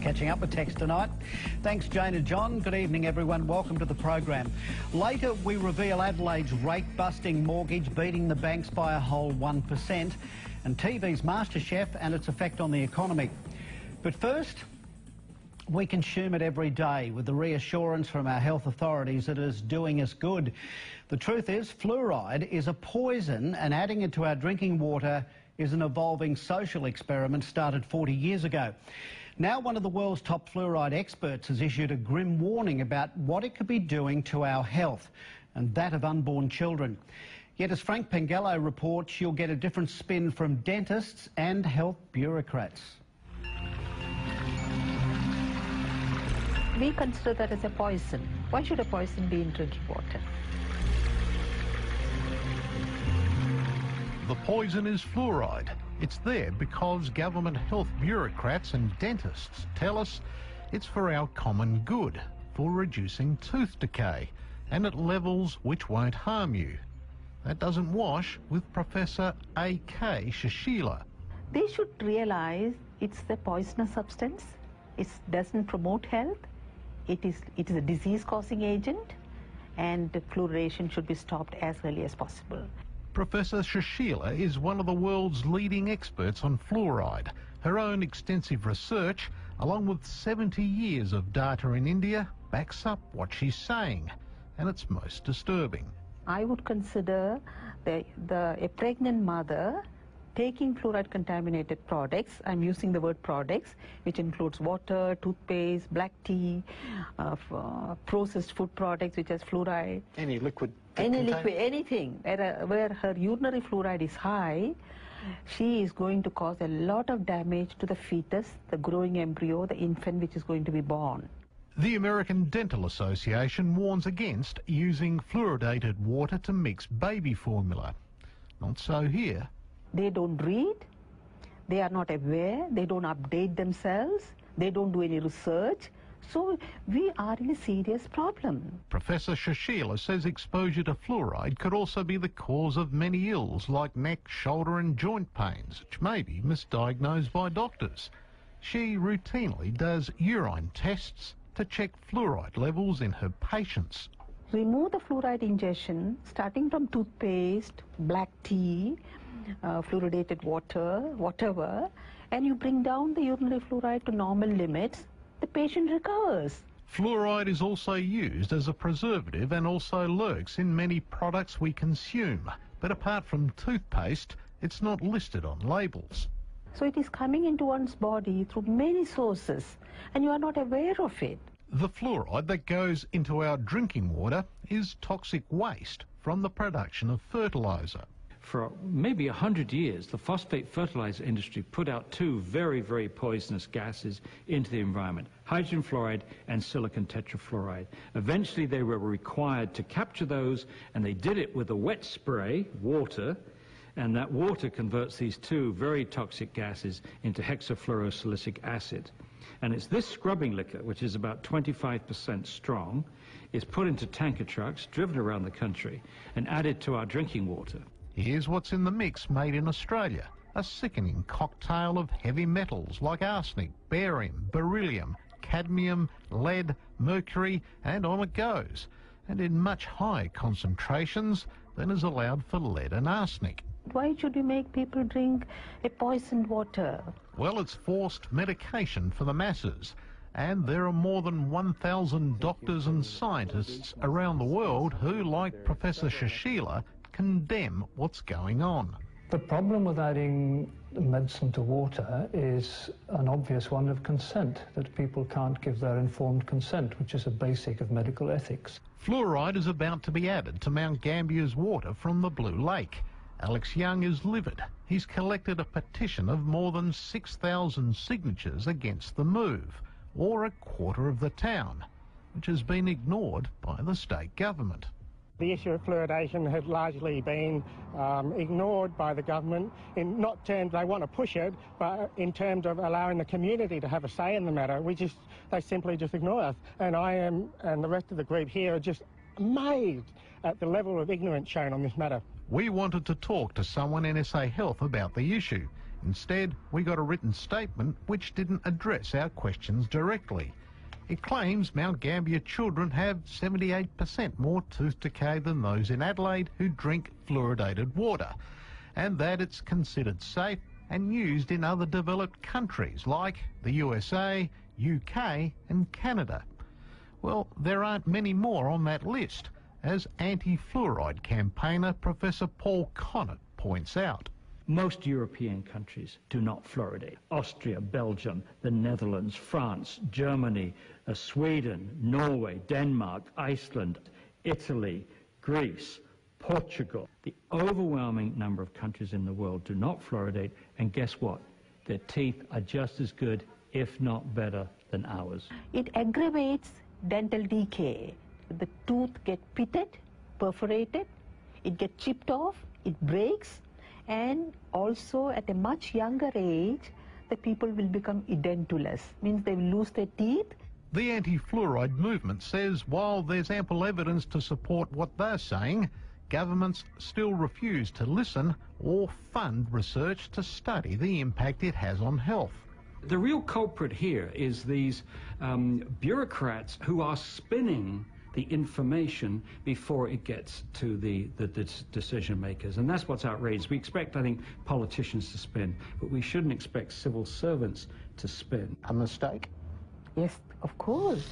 Catching up with text tonight. Thanks, Jane and John. Good evening, everyone. Welcome to the program. Later, we reveal Adelaide's rate-busting mortgage beating the banks by a whole 1%, and TV's MasterChef and its effect on the economy. But first, we consume it every day with the reassurance from our health authorities that it is doing us good. The truth is, fluoride is a poison, and adding it to our drinking water is an evolving social experiment started 40 years ago. Now one of the world's top fluoride experts has issued a grim warning about what it could be doing to our health and that of unborn children. Yet as Frank Pengello reports, you'll get a different spin from dentists and health bureaucrats. We consider that as a poison. Why should a poison be in drinking water? The poison is fluoride. It's there because government health bureaucrats and dentists tell us it's for our common good, for reducing tooth decay, and at levels which won't harm you. That doesn't wash with Professor A.K. Shashila. They should realise it's a poisonous substance. It doesn't promote health. It is a disease-causing agent, and fluoridation should be stopped as early as possible. Professor Shashila is one of the world's leading experts on fluoride. Her own extensive research, along with 70 years of data in India, backs up what she's saying, and it's most disturbing. I would consider a pregnant mother taking fluoride-contaminated products, I'm using the word products, which includes water, toothpaste, black tea, processed food products which has fluoride. Any liquid? Anything. Where her urinary fluoride is high, she is going to cause a lot of damage to the fetus, the growing embryo, the infant which is going to be born. The American Dental Association warns against using fluoridated water to mix baby formula. Not so here. They don't read, they are not aware, they don't update themselves, they don't do any research. So we are in a serious problem. Professor Shashila says exposure to fluoride could also be the cause of many ills like neck, shoulder and joint pains, which may be misdiagnosed by doctors. She routinely does urine tests to check fluoride levels in her patients. Remove the fluoride ingestion starting from toothpaste, black tea, fluoridated water, whatever, and you bring down the urinary fluoride to normal limits, the patient recovers. Fluoride is also used as a preservative and also lurks in many products we consume. But apart from toothpaste, it's not listed on labels. So it is coming into one's body through many sources, and you are not aware of it. The fluoride that goes into our drinking water is toxic waste from the production of fertiliser. For maybe 100 years, the phosphate fertilizer industry put out two very, very poisonous gases into the environment, hydrogen fluoride and silicon tetrafluoride. Eventually, they were required to capture those, and they did it with a wet spray, water, and that water converts these two very toxic gases into hexafluorosilicic acid. And it's this scrubbing liquor, which is about 25% strong, is put into tanker trucks, driven around the country, and added to our drinking water. Here's what's in the mix made in Australia, a sickening cocktail of heavy metals like arsenic, barium, beryllium, cadmium, lead, mercury, and on it goes, and in much higher concentrations than is allowed for lead and arsenic. Why should you make people drink a poisoned water? Well, it's forced medication for the masses, and there are more than 1,000 doctors and scientists around the world who, like Professor Shashila, condemn what's going on. The problem with adding medicine to water is an obvious one of consent, that people can't give their informed consent, which is a basic of medical ethics. Fluoride is about to be added to Mount Gambier's water from the Blue Lake. Alex Young is livid. He's collected a petition of more than 6,000 signatures against the move, or a quarter of the town, which has been ignored by the state government. The issue of fluoridation has largely been ignored by the government in not terms they want to push it, but in terms of allowing the community to have a say in the matter. They simply just ignore us. And I am, and the rest of the group here, are just amazed at the level of ignorance shown on this matter. We wanted to talk to someone in SA Health about the issue, Instead, we got a written statement which didn't address our questions directly. It claims Mount Gambier children have 78% more tooth decay than those in Adelaide who drink fluoridated water, and that it's considered safe and used in other developed countries like the USA, UK and Canada. Well, there aren't many more on that list, as anti-fluoride campaigner Professor Paul Connett points out. Most European countries do not fluoridate. Austria, Belgium, the Netherlands, France, Germany, Sweden, Norway, Denmark, Iceland, Italy, Greece, Portugal. The overwhelming number of countries in the world do not fluoridate, and guess what? Their teeth are just as good, if not better, than ours. It aggravates dental decay. The tooth gets pitted, perforated, it gets chipped off, it breaks, and also at a much younger age, the people will become edentulous, means they will lose their teeth. The anti-fluoride movement says while there's ample evidence to support what they're saying, governments still refuse to listen or fund research to study the impact it has on health. The real culprit here is these bureaucrats who are spinning the information before it gets to the decision makers. And that's what's outrageous. We expect, I think, politicians to spin, but we shouldn't expect civil servants to spin. A mistake? Yes, of course.